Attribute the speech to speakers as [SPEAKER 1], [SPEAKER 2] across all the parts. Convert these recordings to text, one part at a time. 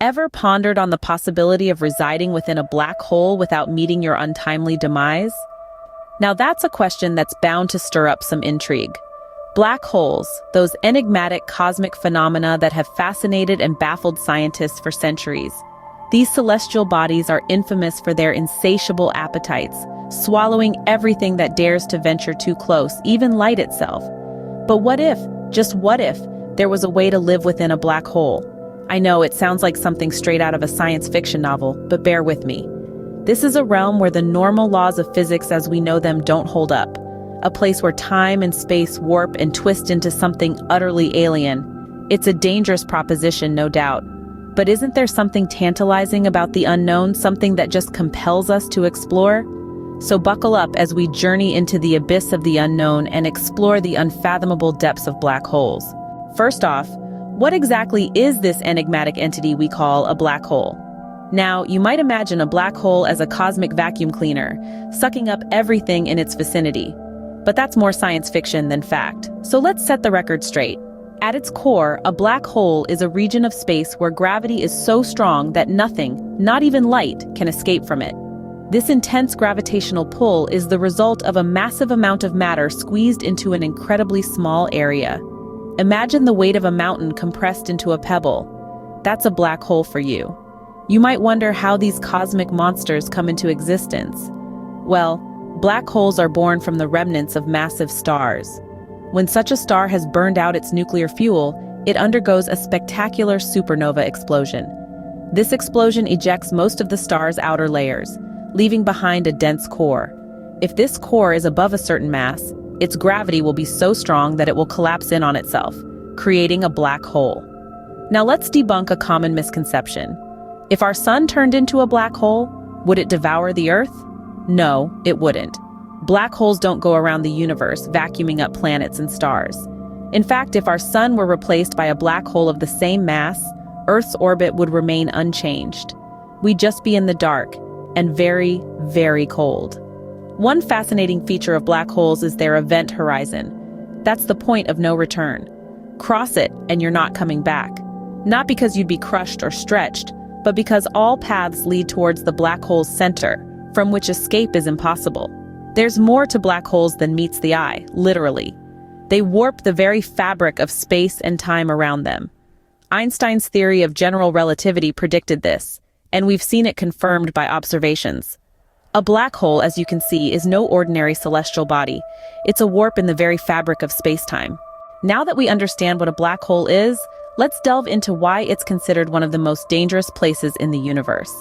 [SPEAKER 1] Ever pondered on the possibility of residing within a black hole without meeting your untimely demise? Now that's a question that's bound to stir up some intrigue. Black holes, those enigmatic cosmic phenomena that have fascinated and baffled scientists for centuries. These celestial bodies are infamous for their insatiable appetites, swallowing everything that dares to venture too close, even light itself. But what if, just what if, there was a way to live within a black hole? I know it sounds like something straight out of a science fiction novel, but bear with me. This is a realm where the normal laws of physics as we know them don't hold up. A place where time and space warp and twist into something utterly alien. It's a dangerous proposition, no doubt. But isn't there something tantalizing about the unknown, something that just compels us to explore? So buckle up as we journey into the abyss of the unknown and explore the unfathomable depths of black holes. First off, what exactly is this enigmatic entity we call a black hole? Now, you might imagine a black hole as a cosmic vacuum cleaner, sucking up everything in its vicinity. But that's more science fiction than fact. So let's set the record straight. At its core, a black hole is a region of space where gravity is so strong that nothing, not even light, can escape from it. This intense gravitational pull is the result of a massive amount of matter squeezed into an incredibly small area. Imagine the weight of a mountain compressed into a pebble. That's a black hole for you. You might wonder how these cosmic monsters come into existence. Well, black holes are born from the remnants of massive stars. When such a star has burned out its nuclear fuel, it undergoes a spectacular supernova explosion. This explosion ejects most of the star's outer layers, leaving behind a dense core. If this core is above a certain mass, its gravity will be so strong that it will collapse in on itself, creating a black hole. Now let's debunk a common misconception. If our sun turned into a black hole, would it devour the Earth? No, it wouldn't. Black holes don't go around the universe, vacuuming up planets and stars. In fact, if our sun were replaced by a black hole of the same mass, Earth's orbit would remain unchanged. We'd just be in the dark, and very, very cold. One fascinating feature of black holes is their event horizon. That's the point of no return. Cross it, and you're not coming back. Not because you'd be crushed or stretched, but because all paths lead towards the black hole's center, from which escape is impossible. There's more to black holes than meets the eye, literally. They warp the very fabric of space and time around them. Einstein's theory of general relativity predicted this, and we've seen it confirmed by observations. A black hole, as you can see, is no ordinary celestial body. It's a warp in the very fabric of space-time. Now that we understand what a black hole is, let's delve into why it's considered one of the most dangerous places in the universe.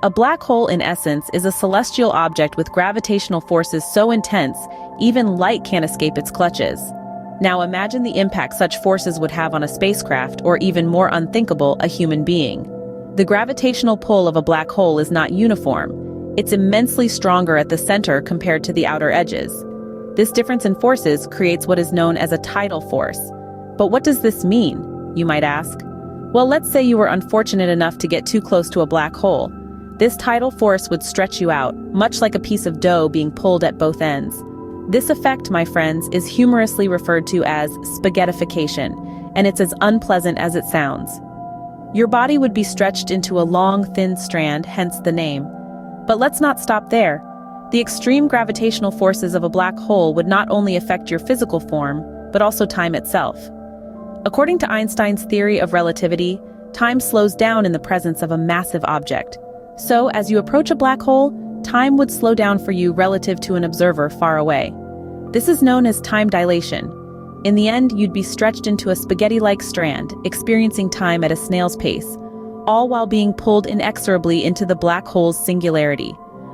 [SPEAKER 1] A black hole, in essence, is a celestial object with gravitational forces so intense, even light can't escape its clutches. Now imagine the impact such forces would have on a spacecraft, or even more unthinkable, a human being. The gravitational pull of a black hole is not uniform. It's immensely stronger at the center compared to the outer edges. This difference in forces creates what is known as a tidal force. But what does this mean, you might ask? Well, let's say you were unfortunate enough to get too close to a black hole. This tidal force would stretch you out, much like a piece of dough being pulled at both ends. This effect, my friends, is humorously referred to as spaghettification, and it's as unpleasant as it sounds. Your body would be stretched into a long, thin strand, hence the name. But let's not stop there. The extreme gravitational forces of a black hole would not only affect your physical form, but also time itself. According to Einstein's theory of relativity, time slows down in the presence of a massive object. So, as you approach a black hole, time would slow down for you relative to an observer far away. This is known as time dilation. In the end, you'd be stretched into a spaghetti-like strand, experiencing time at a snail's pace, all while being pulled inexorably into the black hole's singularity,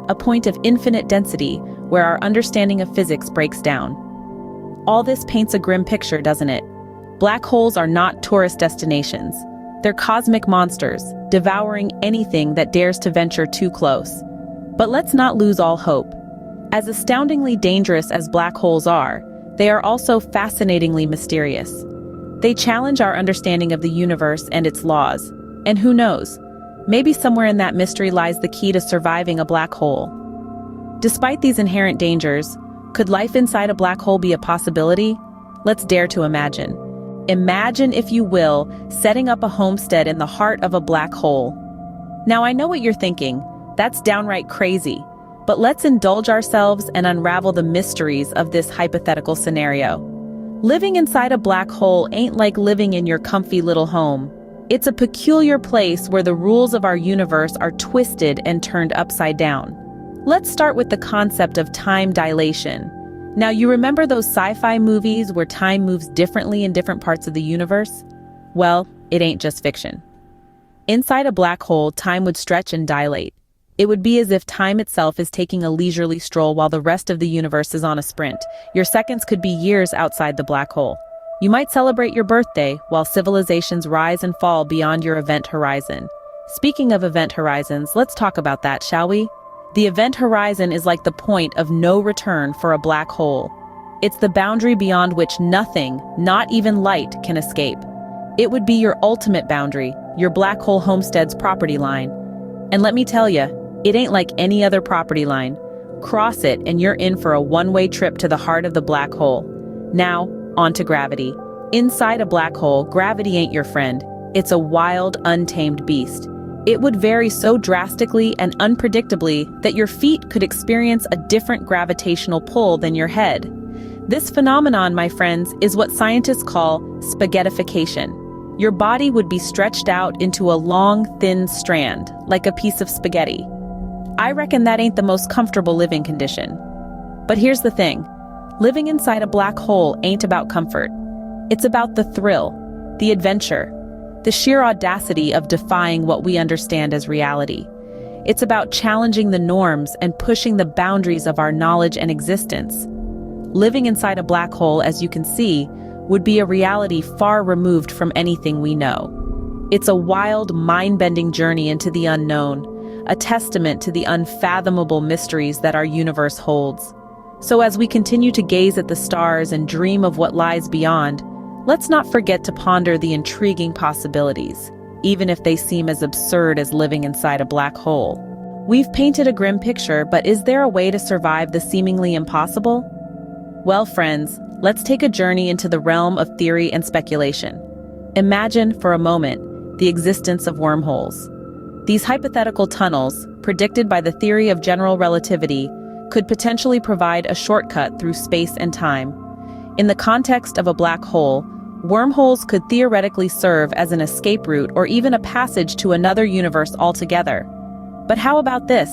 [SPEAKER 1] a point of infinite density where our understanding of physics breaks down. All this paints a grim picture, doesn't it? Black holes are not tourist destinations. They're cosmic monsters, devouring anything that dares to venture too close. But let's not lose all hope. As astoundingly dangerous as black holes are, they are also fascinatingly mysterious. They challenge our understanding of the universe and its laws. And who knows, maybe somewhere in that mystery lies the key to surviving a black hole. Despite these inherent dangers, could life inside a black hole be a possibility? Let's dare to imagine. Imagine, if you will, setting up a homestead in the heart of a black hole. Now, I know what you're thinking. That's downright crazy. But let's indulge ourselves and unravel the mysteries of this hypothetical scenario. Living inside a black hole ain't like living in your comfy little home. It's a peculiar place where the rules of our universe are twisted and turned upside down. Let's start with the concept of time dilation. Now, you remember those sci-fi movies where time moves differently in different parts of the universe? Well, it ain't just fiction. Inside a black hole, time would stretch and dilate. It would be as if time itself is taking a leisurely stroll while the rest of the universe is on a sprint. Your seconds could be years outside the black hole. You might celebrate your birthday while civilizations rise and fall beyond your event horizon. Speaking of event horizons, let's talk about that, shall we? The event horizon is like the point of no return for a black hole. It's the boundary beyond which nothing, not even light, can escape. It would be your ultimate boundary, your black hole homestead's property line. And let me tell you, it ain't like any other property line. Cross it and you're in for a one-way trip to the heart of the black hole. Now, on to gravity. Inside a black hole, gravity ain't your friend. It's a wild, untamed beast. It would vary so drastically and unpredictably that your feet could experience a different gravitational pull than your head. This phenomenon, my friends, is what scientists call spaghettification. Your body would be stretched out into a long, thin strand, like a piece of spaghetti. I reckon that ain't the most comfortable living condition. But here's the thing. Living inside a black hole ain't about comfort. It's about the thrill, the adventure, the sheer audacity of defying what we understand as reality. It's about challenging the norms and pushing the boundaries of our knowledge and existence. Living inside a black hole, as you can see, would be a reality far removed from anything we know. It's a wild, mind-bending journey into the unknown, a testament to the unfathomable mysteries that our universe holds. So as we continue to gaze at the stars and dream of what lies beyond, let's not forget to ponder the intriguing possibilities, even if they seem as absurd as living inside a black hole. We've painted a grim picture, but is there a way to survive the seemingly impossible? Well, friends, let's take a journey into the realm of theory and speculation. Imagine, for a moment, the existence of wormholes. These hypothetical tunnels, predicted by the theory of general relativity, could potentially provide a shortcut through space and time. In the context of a black hole, wormholes could theoretically serve as an escape route or even a passage to another universe altogether. But how about this?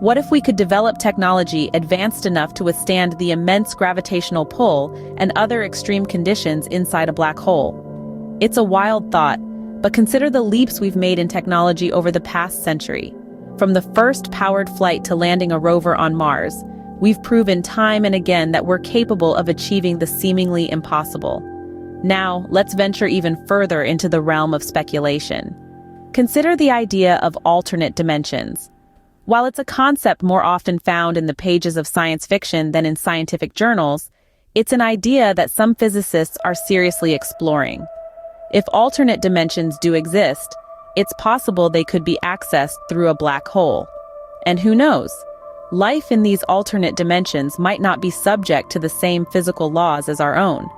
[SPEAKER 1] What if we could develop technology advanced enough to withstand the immense gravitational pull and other extreme conditions inside a black hole? It's a wild thought, but consider the leaps we've made in technology over the past century. From the first powered flight to landing a rover on Mars, we've proven time and again that we're capable of achieving the seemingly impossible. Now, let's venture even further into the realm of speculation. Consider the idea of alternate dimensions. While it's a concept more often found in the pages of science fiction than in scientific journals, it's an idea that some physicists are seriously exploring. If alternate dimensions do exist, it's possible they could be accessed through a black hole. And who knows? Life in these alternate dimensions might not be subject to the same physical laws as our own.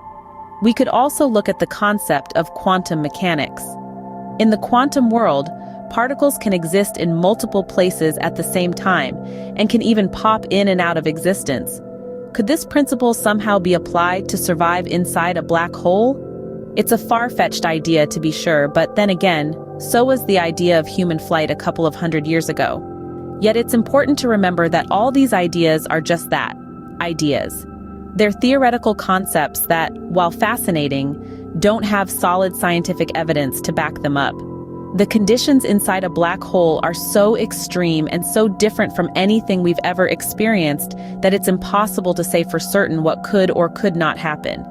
[SPEAKER 1] We could also look at the concept of quantum mechanics. In the quantum world, particles can exist in multiple places at the same time and can even pop in and out of existence. Could this principle somehow be applied to survive inside a black hole? It's a far-fetched idea, to be sure, but then again, so was the idea of human flight a couple of hundred years ago. Yet it's important to remember that all these ideas are just that, ideas. They're theoretical concepts that, while fascinating, don't have solid scientific evidence to back them up. The conditions inside a black hole are so extreme and so different from anything we've ever experienced that it's impossible to say for certain what could or could not happen.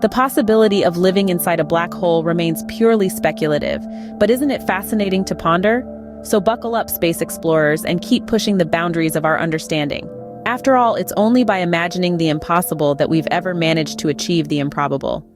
[SPEAKER 1] The possibility of living inside a black hole remains purely speculative, but isn't it fascinating to ponder? So buckle up, space explorers, and keep pushing the boundaries of our understanding. After all, it's only by imagining the impossible that we've ever managed to achieve the improbable.